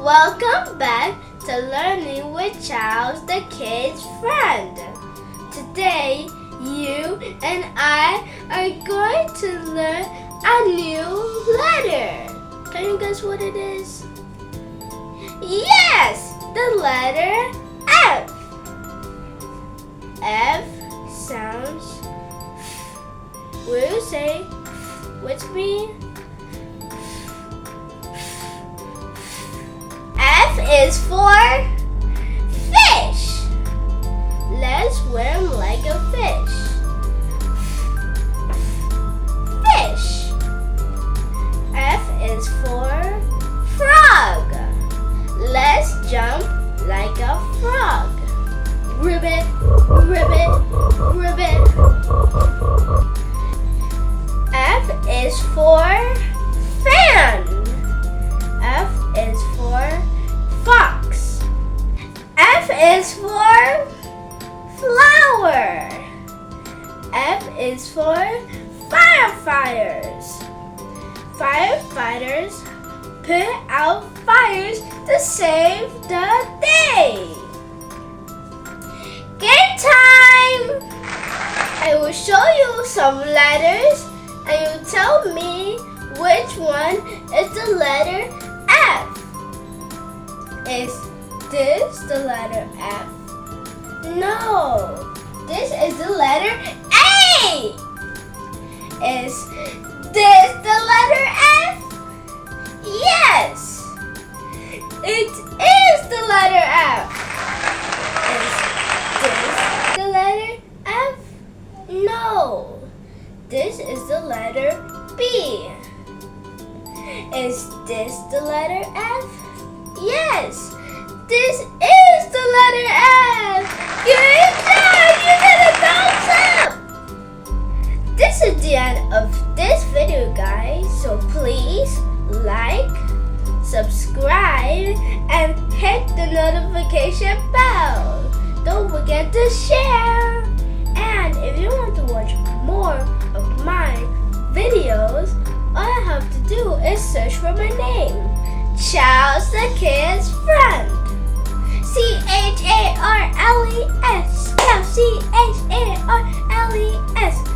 Welcome back to Learning with Charles the Kid's Friend. Today, you and I are going to learn a new letter. Can you guess what it is? Yes, the letter F. F sounds F. Will you say F with me? F is for fish. Let's swim like a fish. Fish. F is for frog. Let's jump like a frog. Ribbit, ribbit, ribbit. F is for fan. F is for fox. F is for flower. F is for firefighters. Firefighters put out fires to save the day. Game time! I will show you some letters and you tell me which one is the letter F. Is this the letter F? No, this is the letter A. Is this the letter F? Yes, it is the letter F. Is this the letter F? No, this is the letter B. Is this the letter F? Yes, this is the letter F. Good job! You get a thumbs up! This is the end of this video, guys. So please like, subscribe, and hit the notification bell. Don't forget to share. And if you want to watch more of my videos, all I have to do is search for my name, Charles the Kid's Friend. Charles. Charles.